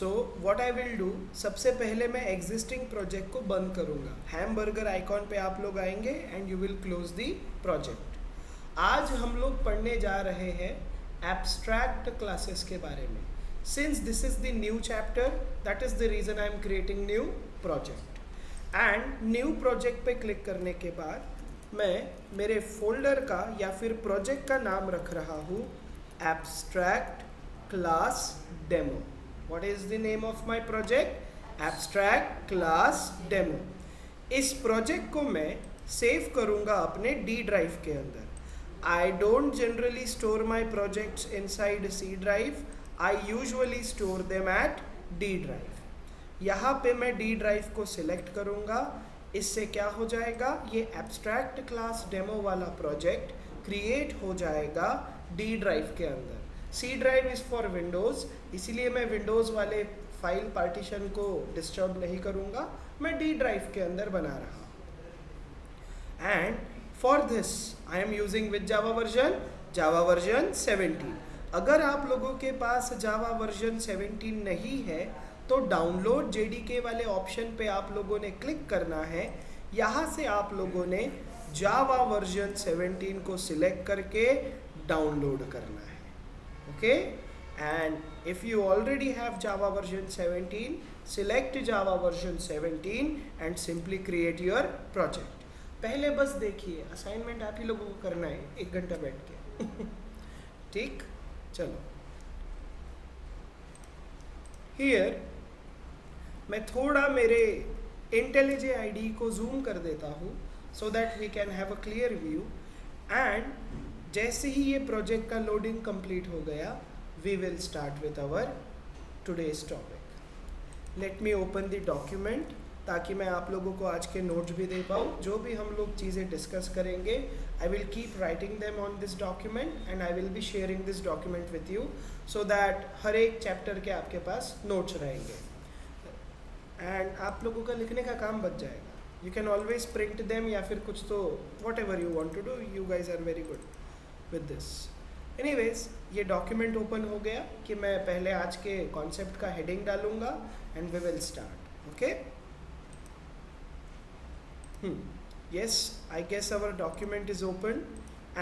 So what I will do, सबसे पहले मैं एग्जिस्टिंग प्रोजेक्ट को बंद करूँगा। हैमबर्गर आइकॉन पे आप लोग आएंगे and you will close the project. आज हम लोग पढ़ने जा रहे हैं एब्स्ट्रैक्ट क्लासेस के बारे में। Since this is the new chapter, that is the reason I am creating new project. And new project पे क्लिक करने के बाद मैं मेरे फोल्डर का या फिर प्रोजेक्ट का नाम रख रहा हूँ abstract class demo. What is the name of my project? Abstract class demo. इस प्रोजेक्ट को मैं सेव करूँगा अपने डी ड्राइव के अंदर। I don't generally store my projects inside C drive. I usually store them at D drive. यहाँ पे मैं D drive को सिलेक्ट करूँगा। इससे क्या हो जाएगा, ये एब्स्ट्रैक्ट क्लास डेमो वाला प्रोजेक्ट क्रिएट हो जाएगा D drive के अंदर। C drive is for Windows, इसीलिए मैं विंडोज़ वाले फाइल पार्टीशन को डिस्टर्ब नहीं करूँगा, मैं D drive के अंदर बना रहा हूँ। And For this, I am using with Java version 17. अगर आप लोगों के पास Java version 17 नहीं है तो डाउनलोड JDK वाले ऑप्शन पे आप लोगों ने क्लिक करना है। यहाँ से आप लोगों ने Java version 17 को सिलेक्ट करके डाउनलोड करना है। Okay, and if you already have Java version 17, select Java version 17 and simply create your project. पहले बस देखिए, असाइनमेंट आप ही लोगों को करना है 1 घंटा बैठ के। ठीक, चलो। हियर मैं थोड़ा मेरे IntelliJ IDE को जूम कर देता हूँ so that we can have a clear view. And जैसे ही ये प्रोजेक्ट का लोडिंग कंप्लीट हो गया, we will start with our today's topic. Let me open the document ताकि मैं आप लोगों को आज के नोट्स भी दे पाऊँ। जो भी हम लोग चीज़ें डिस्कस करेंगे, I will keep writing them on this document and I will be sharing this document with you so that हर एक चैप्टर के आपके पास नोट्स रहेंगे एंड आप लोगों का लिखने का काम बच जाएगा। You can always print them या फिर कुछ, तो whatever you want to do, you guys are very good with this. Anyways, ये डॉक्यूमेंट ओपन हो गया कि मैं पहले आज के कॉन्सेप्ट का हेडिंग डालूंगा and we will start. Okay, yes, I guess our document is open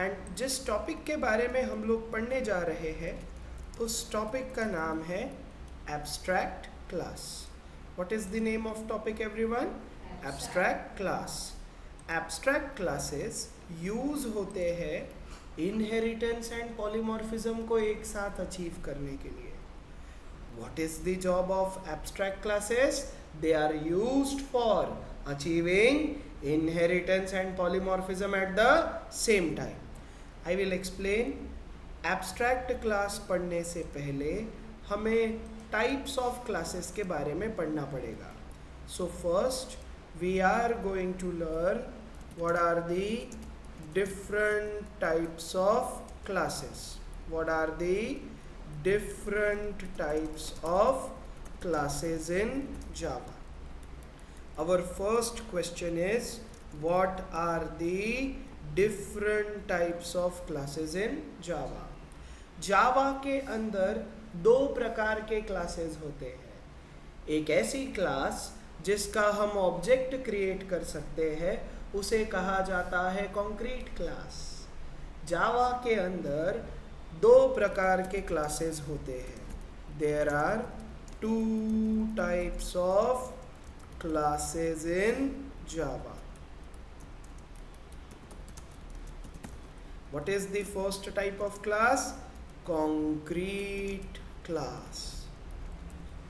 and जिस टॉपिक के बारे में हम लोग पढ़ने जा रहे हैं उस टॉपिक का नाम है abstract class. What is the name of topic everyone? Abstract class. Abstract classes use होते हैं इनहेरिटेंस एंड पॉलीमॉर्फिज्म को एक साथ अचीव करने के लिए। What is the job of abstract classes? They are used for achieving inheritance and polymorphism at the same time. I will explain. Abstract class पढ़ने से पहले हमें types of classes के बारे में पढ़ना पड़ेगा. So first we are going to learn what are the different types of classes. What are the different types of classes in Java? Our first question is, what are the different types of classes in Java? Java के अंदर 2 प्रकार के classes होते हैं। एक ऐसी class जिसका हम ऑब्जेक्ट क्रिएट कर सकते हैं, उसे कहा जाता है कॉन्क्रीट क्लास। जावा के अंदर 2 प्रकार के क्लासेस होते हैं। There are 2 types of classes in Java. What is the first type of class? Concrete class.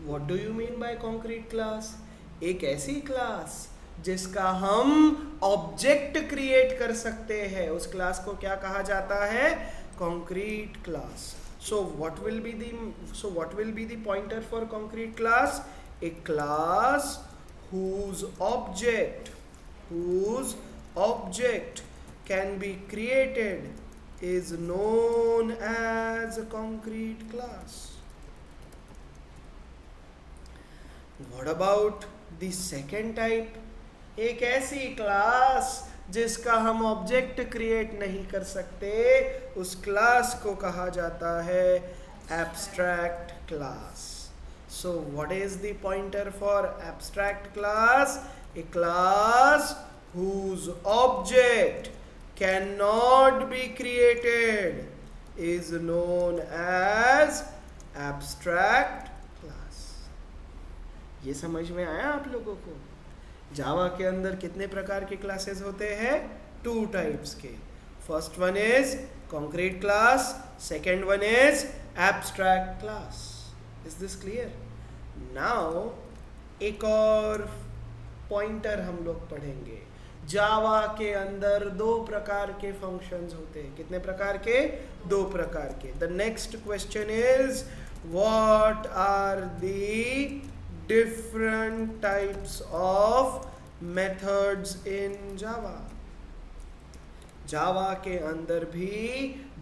What do you mean by concrete class? एक ऐसी क्लास जिसका हम ऑब्जेक्ट क्रिएट कर सकते हैं, उस क्लास को क्या कहा जाता है? concrete class. So what will be the pointer for concrete class? A class whose object can be created is known as a concrete class. What about the second type? एक ऐसी क्लास जिसका हम object create नहीं कर सकते, उस class को कहा जाता है abstract class. So what is the pointer for abstract class? A class whose object cannot be created is known as abstract class. ये समझ में आया आप लोगों को? जावा के अंदर कितने प्रकार के क्लासेस होते हैं? 2 टाइप्स के. First one is concrete class, second one is abstract class. Is this clear? Now एक और पॉइंटर हम लोग पढ़ेंगे. जावा के अंदर 2 प्रकार के फंक्शंस होते हैं. कितने प्रकार के? 2 प्रकार के. The next question is what are the different types of methods in Java. Java के अंदर भी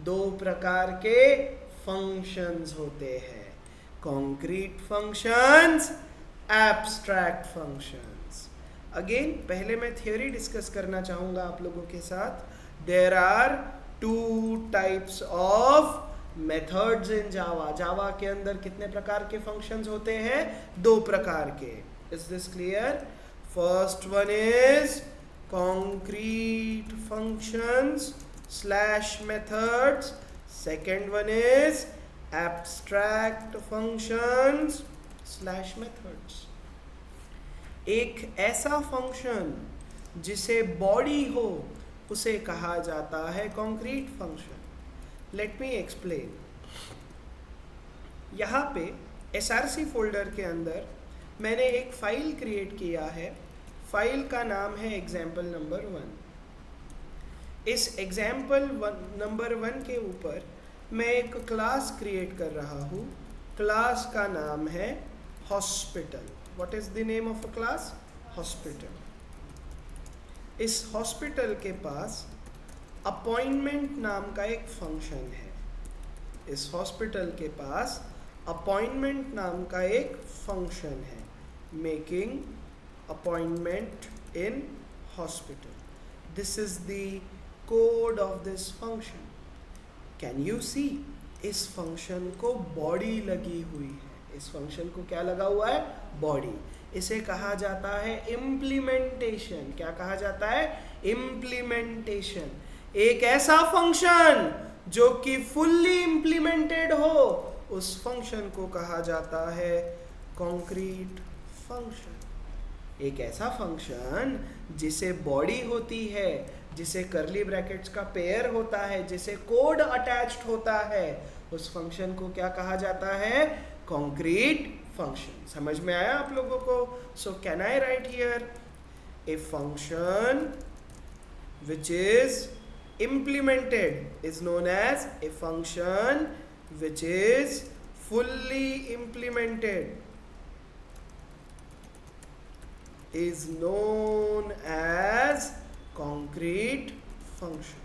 2 प्रकार के फंक्शंस होते हैं. Concrete functions, abstract functions. Again पहले मैं थियोरी डिस्कस करना चाहूंगा आप लोगों के साथ. There are 2 types of methods in Java. Java के अंदर कितने प्रकार के फंक्शंस होते हैं? 2 प्रकार के. Is this clear? First one is concrete functions / methods. Second one is abstract functions / methods. एक ऐसा फंक्शन जिसे बॉडी हो उसे कहा जाता है concrete function. Let me explain. यहाँ पे SRC फोल्डर के अंदर मैंने एक फाइल क्रिएट किया है. फाइल का नाम है एग्जाम्पल नंबर 1. इस एग्जाम्पल नंबर 1 के ऊपर मैं एक क्लास क्रिएट कर रहा हूँ. क्लास का नाम है hospital. What is the name of a class? Hospital. इस हॉस्पिटल के पास अपॉइंटमेंट नाम का एक फंक्शन है. इस हॉस्पिटल के पास अपॉइंटमेंट नाम का एक फंक्शन है. Making appointment in hospital. This is the code of this function. Can you see? इस फंक्शन को बॉडी लगी हुई है. इस फंक्शन को क्या लगा हुआ है? बॉडी. इसे कहा जाता है इम्प्लीमेंटेशन. क्या कहा जाता है? इम्प्लीमेंटेशन. एक ऐसा फंक्शन जो कि फुल्ली इम्प्लीमेंटेड हो उस फंक्शन को कहा जाता है कॉन्क्रीट फंक्शन. एक ऐसा फंक्शन जिसे बॉडी होती है, जिसे कर्ली ब्रैकेट्स का पेयर होता है, जिसे कोड अटैच्ड होता है, उस फंक्शन को क्या कहा जाता है? Concrete function. समझ में आया आप लोगों को? So can I right here a function which is implemented is known as a function which is fully implemented is known as concrete function.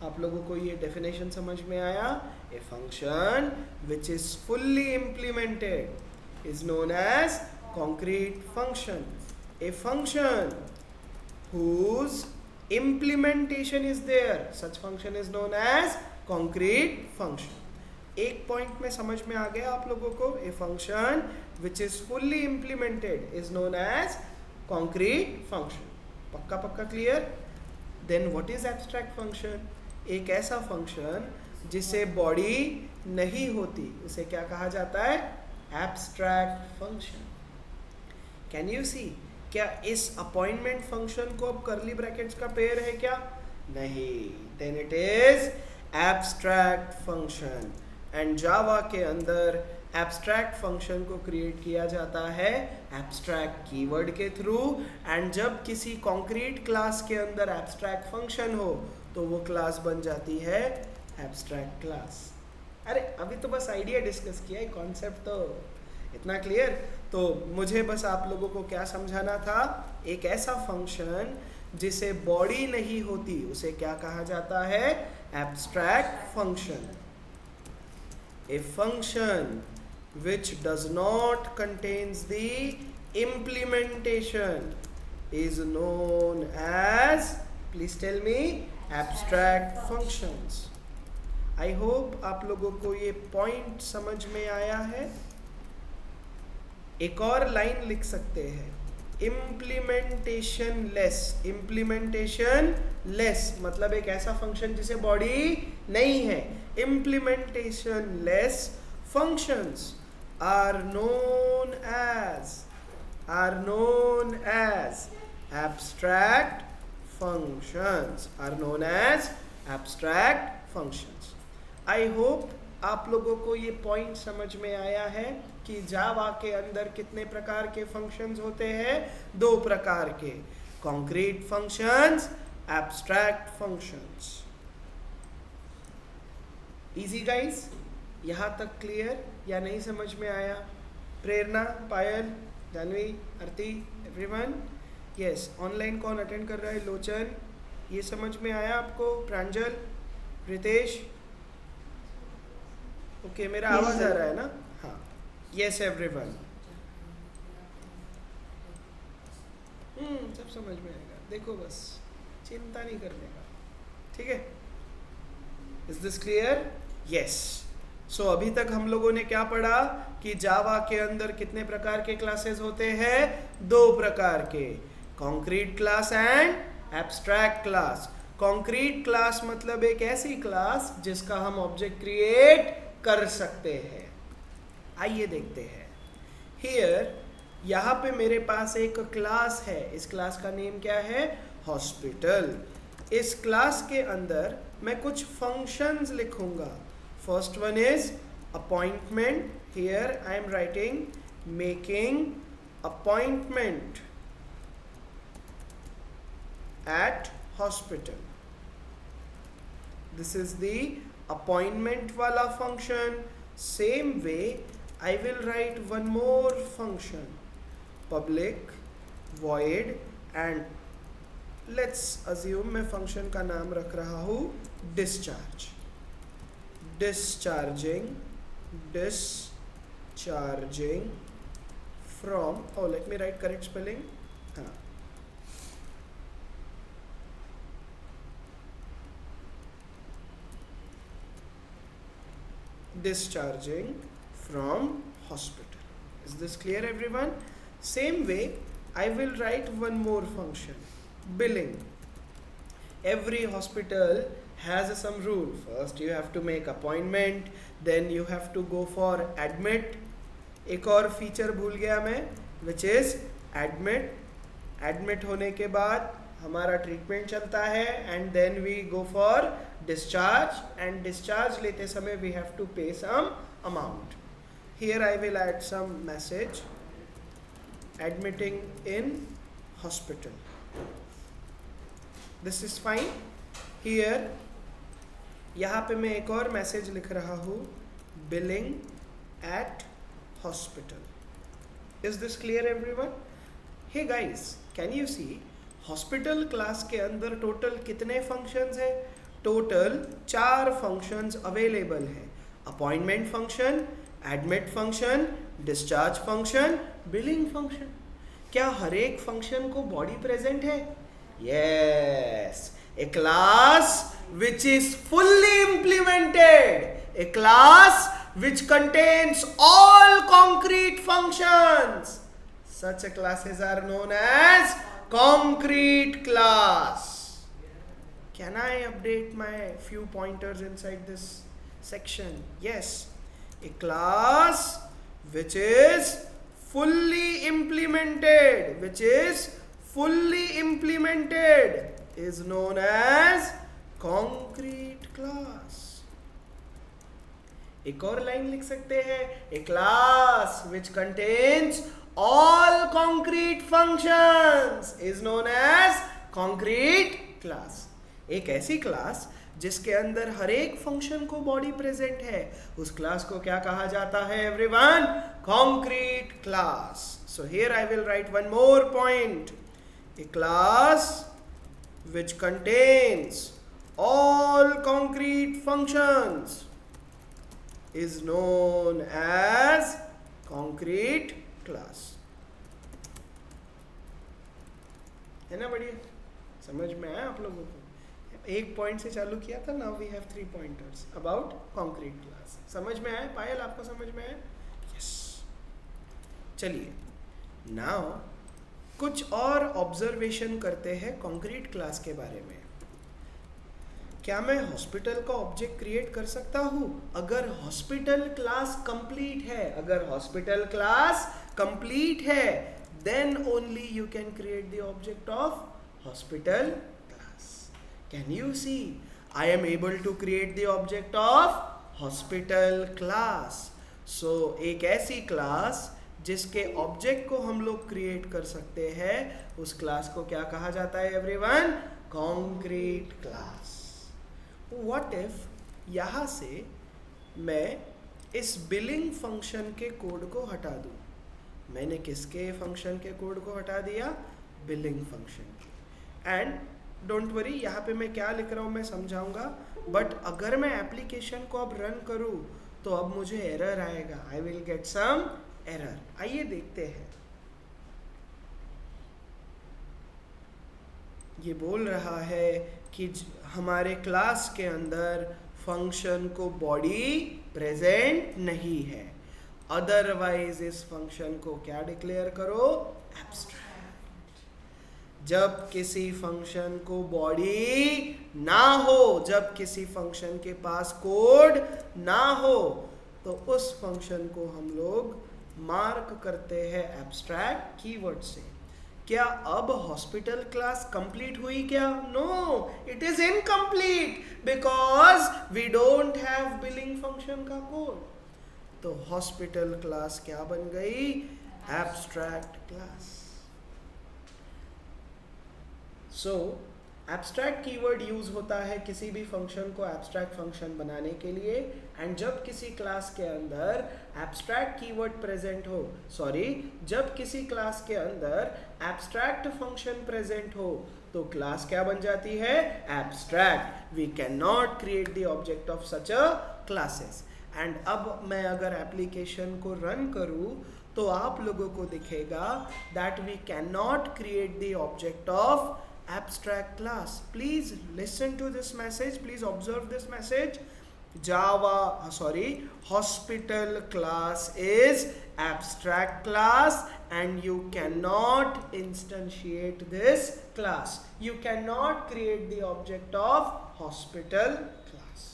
आप लोगों को ये डेफिनेशन समझ में आया? A function which is fully implemented is known as concrete function. A function whose implementation is there, such function is known as concrete function. एक point में समझ में आ गया आप लोगों को? A function which is fully implemented is known as concrete function. पक्का पक्का clear? Then what is abstract function? एक ऐसा फंक्शन जिसे बॉडी नहीं होती उसे क्या कहा जाता है? Abstract function. Can you see? क्या इस अपॉइंटमेंट फंक्शन को अब कर्ली ब्रैकेट्स का पेयर है क्या? नहीं. Then it is abstract function. And Java के एब्स्ट्रैक्ट फंक्शन को क्रिएट किया जाता है एब्स्ट्रैक्ट कीवर्ड के थ्रू. एंड जब किसी कॉन्क्रीट क्लास के अंदर एब्स्ट्रैक्ट फंक्शन हो तो वो क्लास बन जाती है एब्स्ट्रैक्ट क्लास. अरे अभी तो बस आइडिया डिस्कस किया है, कॉन्सेप्ट तो इतना क्लियर. तो मुझे बस आप लोगों को क्या समझाना था? एक ऐसा फंक्शन जिसे बॉडी नहीं होती उसे क्या कहा जाता है? Abstract function. A function which does not contains the implementation is known as, please tell me, abstract functions. I hope आप लोगों को ये पॉइंट समझ में आया है. एक और लाइन लिख सकते हैं, इम्प्लीमेंटेशन लेस। इम्प्लीमेंटेशन लेस मतलब एक ऐसा फंक्शन जिसे बॉडी नहीं है। Implementation less functions are known as abstract functions, are known as abstract functions. I hope आप लोगों को ये पॉइंट समझ में आया है कि जावा के अंदर कितने प्रकार के फंक्शंस होते हैं? 2 प्रकार के, concrete functions, abstract functions. Easy guys? यहाँ तक क्लियर या नहीं समझ में आया? प्रेरणा, पायल, जानवी, आरती, एवरीवन? यस। ऑनलाइन कौन अटेंड कर रहा है? लोचन, ये समझ में आया आपको? प्रांजल, रितेश, ओके मेरा आवाज आ रहा है ना? हाँ, यस एवरीवन। सब समझ में आएगा, देखो बस चिंता नहीं करने का, ठीक है? Is this clear? यस। सो अभी तक हम लोगों ने क्या पढ़ा कि जावा के अंदर कितने प्रकार के क्लासेस होते हैं? 2 प्रकार के, concrete class and abstract class. Concrete class मतलब एक ऐसी क्लास जिसका हम ऑब्जेक्ट क्रिएट कर सकते हैं। आइए देखते हैं। हियर, यहाँ पे मेरे पास एक क्लास है। इस क्लास का नेम क्या है? हॉस्पिटल। इस क्लास के अंदर मैं कुछ फंक्शंस लिखूंगा। First one is appointment. Here I am writing making appointment at hospital. This is the appointment wala function. Same way I will write one more function, public void, and let's assume मैं function का नाम रख रहा हूँ discharge. Discharging from, oh let me write correct spelling. हाँ, discharging from hospital. Is this clear everyone? Same way I will write one more function, billing. Every hospital has some rule. First you have to make appointment, then you have to go for admit. एक और feature भूल गया मैं, which is admit. Admit होने के बाद हमारा treatment चलता है and then we go for discharge, and discharge लेते समय we have to pay some amount. Here I will add some message, admitting in hospital. This is fine. Here यहाँ पे मैं एक और मैसेज लिख रहा हूँ, billing at hospital. Is this clear everyone? Hey guys, can you see hospital class के अंदर टोटल कितने फंक्शंस है? टोटल 4 फंक्शंस अवेलेबल है। Appointment function, admit function, discharge function, billing function. क्या हर एक फंक्शन को बॉडी प्रेजेंट है? Yes. A class which is fully implemented, a class which contains all concrete functions. Such classes are known as concrete class. Can I update my few pointers inside this section? Yes. A class which is fully implemented, is known as concrete class. एक और line लिख सकते हैं, a class which contains all concrete functions is known as concrete class. एक ऐसी class जिसके अंदर हर एक फंक्शन को बॉडी प्रेजेंट है, उस क्लास को क्या कहा जाता है everyone? concrete class. So here I will write one more point. A class which contains all concrete functions is known as concrete class. है ना? बढ़िया समझ में आया आप लोगों को? एक पॉइंट से चालू किया था, now we have 3 pointers about concrete class. समझ में आया? पायल आपको समझ में आया? यस. चलिए नाउ कुछ और ऑब्जर्वेशन करते हैं कॉन्क्रीट क्लास के बारे में। क्या मैं हॉस्पिटल का ऑब्जेक्ट क्रिएट कर सकता हूँ? अगर हॉस्पिटल क्लास कंप्लीट है, अगर हॉस्पिटल क्लास कंप्लीट है, then only you can create the object of hospital class. Can you see? I am able to create the object of hospital class. So एक ऐसी class जिसके object को हम लोग create कर सकते हैं, उस क्लास को क्या कहा जाता है everyone? Concrete class. What if यहाँ से मैं इस बिलिंग फंक्शन के कोड को हटा दूँ? मैंने किसके फंक्शन के कोड को हटा दिया? Billing function. And don't worry, यहाँ पे मैं क्या लिख रहा हूँ मैं समझाऊंगा, बट अगर मैं एप्लीकेशन को अब रन करूँ तो अब मुझे एरर आएगा। I will get some error. आइए देखते हैं। ये बोल रहा है कि हमारे क्लास के अंदर फंक्शन को बॉडी प्रेजेंट नहीं है, अदरवाइज इस फंक्शन को क्या डिक्लेयर करो? एब्स्ट्रैक्ट। जब किसी फंक्शन को बॉडी ना हो, जब किसी फंक्शन के पास कोड ना हो, तो उस फंक्शन को हम लोग मार्क करते हैं एब्स्ट्रैक्ट कीवर्ड से। क्या अब हॉस्पिटल क्लास कंप्लीट हुई क्या? No, it is incomplete because we don't have billing function का कोड। तो हॉस्पिटल क्लास क्या बन गई? Abstract class. So abstract keyword use होता है किसी भी फंक्शन को एब्स्ट्रैक्ट फंक्शन बनाने के लिए, एंड जब किसी क्लास के अंदर एब्स्ट्रैक्ट कीवर्ड प्रेजेंट हो, जब किसी क्लास के अंदर एब्स्ट्रैक्ट फंक्शन प्रेजेंट हो तो क्लास क्या बन जाती है? Abstract. We can not create the object of such a classes. And अब मैं अगर एप्लीकेशन को रन करूँ तो आप लोगों को दिखेगा that we can not create the object of abstract class. Please listen to this message, please observe this message. Hospital class is abstract class and you cannot instantiate this class. You cannot create the object of hospital class.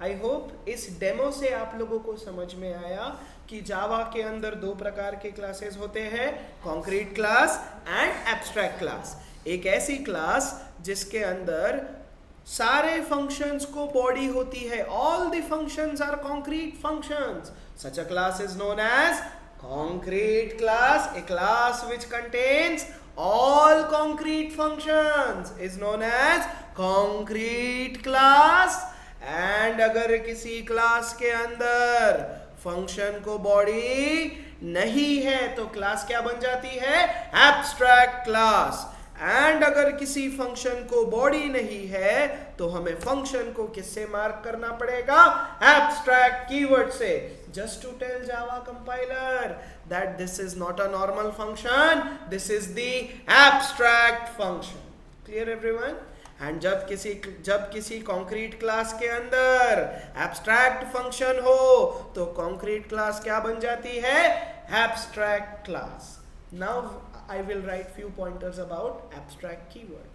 I hope इस demo से आप लोगों को समझ में आया कि जावा के अंदर दो प्रकार के क्लासेस होते हैं, concrete class and abstract class. एक ऐसी क्लास जिसके अंदर सारे फंक्शंस को बॉडी होती है, all the functions are concrete functions. Such a class is known as concrete class. A class which contains all concrete functions is known as concrete class। and अगर किसी क्लास के अंदर फंक्शन को body नहीं है तो क्लास क्या बन जाती है? Abstract class. एंड अगर किसी फंक्शन को बॉडी नहीं है तो हमें फंक्शन को किससे मार्क करना पड़ेगा? एब्स्ट्रैक्ट कीवर्ड से। Just to tell Java compiler that this is not a normal function, this is the abstract function. Clear everyone? And जब किसी concrete class के अंदर abstract function हो तो concrete class क्या बन जाती है? Abstract class. Now I will write few pointers about abstract keyword.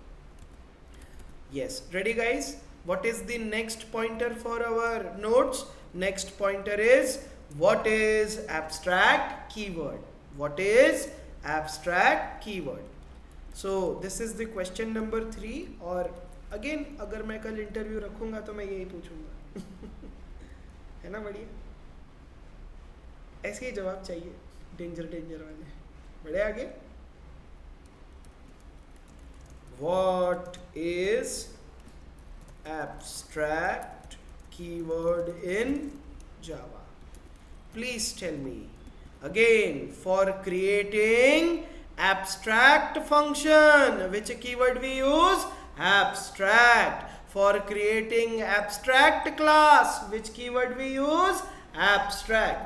Yes, ready guys? What is the next pointer for our notes? Next pointer is what is abstract keyword? What is abstract keyword? So this is the question number 3. और again अगर मैं कल interview रखूंगा तो मैं यही पूछूंगा है ना? बढ़िया, ऐसे ही जवाब चाहिए, डेंजर वाले। बढ़े आगे। What is abstract keyword in Java? Please tell me. Again, for creating abstract function, which keyword we use? Abstract. For creating abstract class, which keyword we use? Abstract.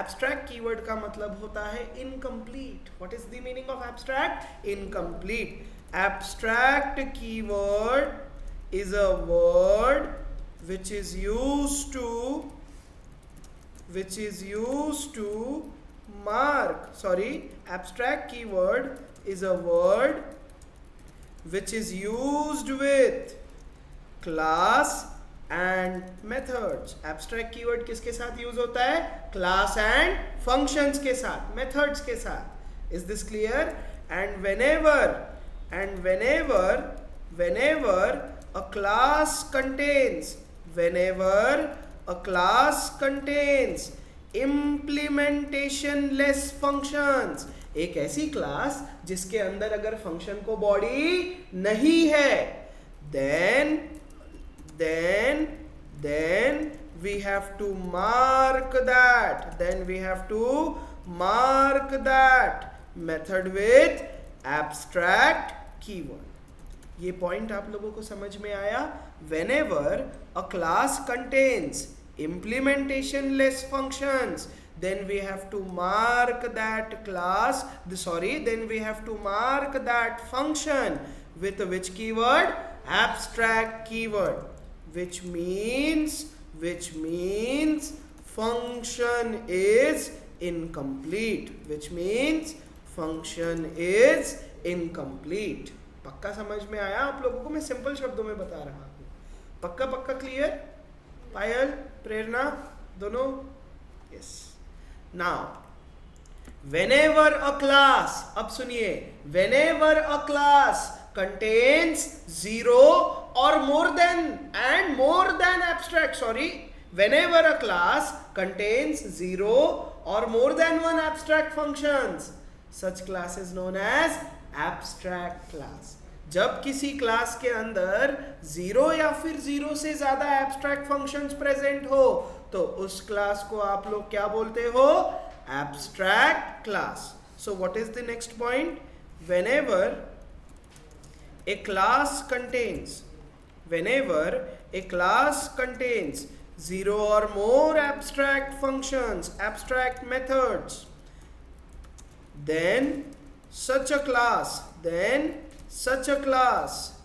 Abstract keyword का मतलब होता है incomplete. What is the meaning of abstract? Incomplete. Abstract keyword is a word which is used to abstract keyword is a word which is used with class and methods. Abstract keyword किसके साथ use होता है? Class and functions के साथ, methods के साथ. Is this clear? And whenever a class contains implementation-less functions, एक ऐसी क्लास जिसके अंदर अगर फंक्शन को बॉडी नहीं है, then we have to mark that method with abstract keyword. ये पॉइंट आप लोगों को समझ में आया? Whenever a class contains implementation-less functions, then we have to mark that function with which keyword? Abstract keyword, which means function is incomplete. पक्का समझ में आया आप लोगों को? मैं सिंपल शब्दों में बता रहा हूँ. पक्का क्लियर? पायल, प्रेरणा दोनों? Yes. Now whenever a class, अब सुनिए, whenever a class contains zero or more than whenever a class contains zero or more than one abstract functions, such class is known as abstract class. जब किसी class के अंदर zero या फिर zero से ज्यादा एब्स्ट्रैक्ट फंक्शंस प्रेजेंट हो, तो उस क्लास को आप लोग क्या बोलते हो? Abstract class. So what is the next point? whenever a class contains zero or more abstract functions, abstract methods, then such a class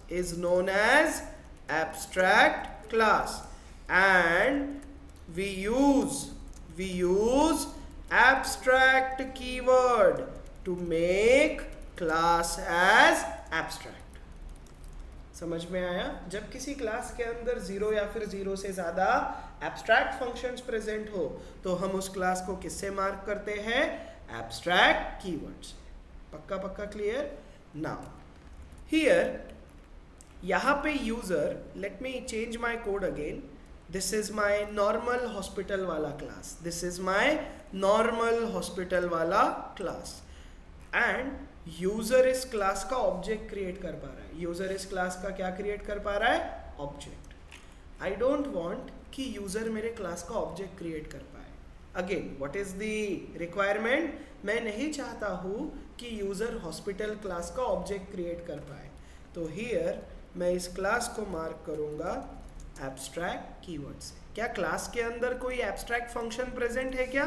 is known as abstract class, and we use abstract keyword to make class as abstract. समझ में आया? जब किसी class के अंदर zero या फिर zero से ज्यादा एब्स्ट्रैक्ट फंक्शंस प्रेजेंट हो, तो हम उस क्लास को किससे मार्क करते हैं? Abstract keywords. पक्का क्लियर? नाउ हियर, यहाँ पे user, let me change my code again. This is my normal hospital वाला क्लास, एंड यूजर इस क्लास का ऑब्जेक्ट क्रिएट कर पा रहा है. यूजर इस क्लास का क्या क्रिएट कर पा रहा है? ऑब्जेक्ट. आई डोंट वांट कि यूजर मेरे क्लास का ऑब्जेक्ट क्रिएट कर पाए. Again, what is the requirement? मैं नहीं चाहता हूं कि यूजर हॉस्पिटल क्लास का ऑब्जेक्ट क्रिएट कर पाए. तो हियर मैं इस क्लास को मार्क करूंगा एब्स्ट्रैक्ट कीवर्ड से. क्या क्लास के अंदर कोई एब्स्ट्रैक्ट फंक्शन प्रेजेंट है क्या?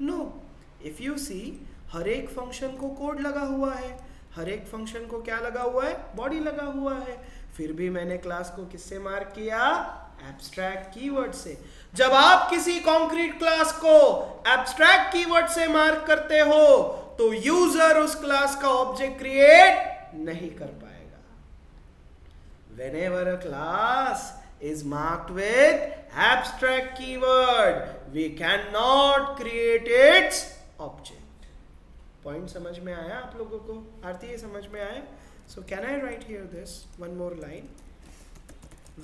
नो. इफ यू सी, हर एक फंक्शन को कोड लगा हुआ है, हर एक फंक्शन को क्या लगा हुआ है? बॉडी लगा हुआ है. फिर भी मैंने क्लास को किससे मार्क किया? एब्स्ट्रैक्ट कीवर्ड से. जब आप किसी कॉन्क्रीट क्लास को एब्स्ट्रैक्ट कीवर्ड से मार्क करते हो, तो यूजर उस क्लास का ऑब्जेक्ट क्रिएट नहीं कर पाएगा. Whenever a class is marked with abstract keyword, we cannot create its object. Point समझ में आया आप लोगों को? आरती, ये समझ में आया? So can I right here this one more line?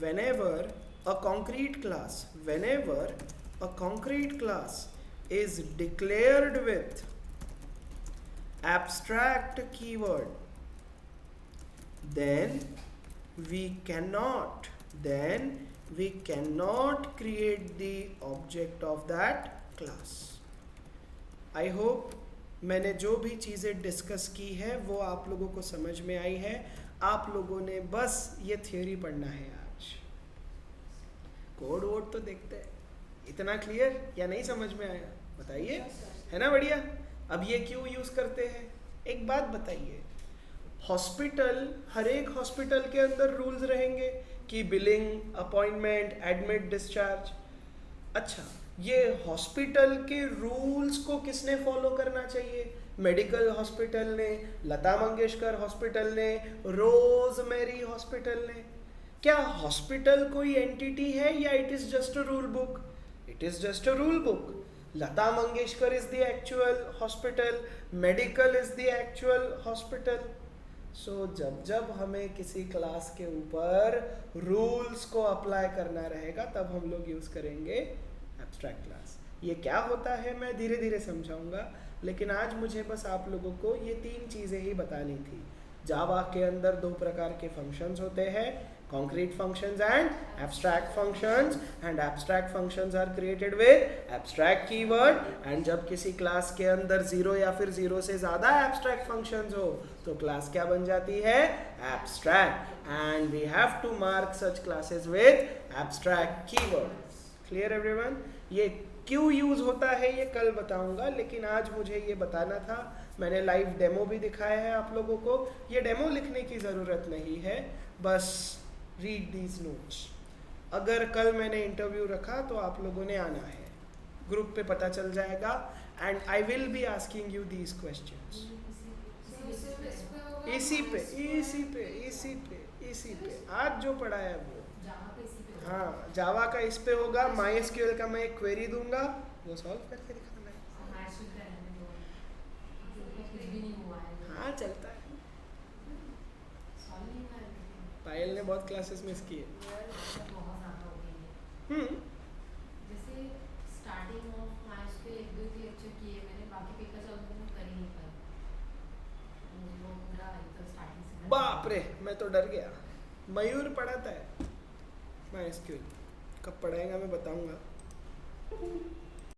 whenever a concrete class is declared with abstract keyword, then we cannot create the object of that class. I hope मैंने जो भी चीज़ें डिस्कस की है वो आप लोगों को समझ में आई है. आप लोगों ने बस ये थियोरी पढ़ना है. आज कोड वोड तो देखते हैं. इतना क्लियर या नहीं समझ में आया? बताइए. है ना बढ़िया? अब ये क्यों यूज़ करते हैं? एक बात बताइए. हॉस्पिटल, हर एक हॉस्पिटल के अंदर रूल्स रहेंगे कि बिलिंग, अपॉइंटमेंट, एडमिट, डिस्चार्ज. अच्छा, ये हॉस्पिटल के रूल्स को किसने फॉलो करना चाहिए? मेडिकल हॉस्पिटल ने, लता मंगेशकर हॉस्पिटल ने, रोजमेरी हॉस्पिटल ने। क्या हॉस्पिटल कोई एंटिटी है या it is just a rule book? It is just a rule book. Lata Mangeshkar is the actual hospital, medical is the actual hospital. So जब जब हमें किसी क्लास के ऊपर रूल्स को अप्लाई करना रहेगा तब हम लोग यूज करेंगे एब्स्ट्रैक्ट क्लास। ये क्या होता है मैं धीरे धीरे समझाऊंगा, लेकिन आज मुझे बस आप लोगों को ये तीन चीज़ें ही बतानी थी। जावा के अंदर दो प्रकार के फंक्शंस होते हैं, concrete functions and abstract functions, and abstract functions are created with abstract keyword। and जब किसी क्लास के अंदर जीरो या फिर जीरो से ज़्यादा abstract functions हो तो क्लास क्या बन जाती है? abstract, and we have to mark such classes with abstract keywords। clear everyone? ये क्यों यूज होता है ये कल बताऊंगा, लेकिन आज मुझे ये बताना था। मैंने लाइव डेमो भी दिखाया है आप लोगों को, ये डेमो लिखने की ज़रूरत नहीं है, बस रीड दीज नोट्स। अगर कल मैंने इंटरव्यू रखा तो आप लोगों ने आना है, ग्रुप पे पता चल जाएगा, and I will be asking you these questions. इसी पे आज जो पढ़ा है वो, हाँ जावा का इस पे होगा, माई एसक्यूएल का मैं एक क्वेरी दूंगा, वो सॉल्व करके दिखाना है। हाँ चलता है, पायल ने बहुत क्लासेस मिस किए। जैसे स्टार्टिंग ऑफ MySQL एक दो लेक्चर किए मैंने, बाकी पेपर चालू मैंने कर ही नहीं पाई। वो पूरा एकदम स्टार्टिंग से। बाप रे, मैं तो डर गया। मयूर पढ़ाता है MySQL, कब पढ़ाएगा मैं बताऊंगा।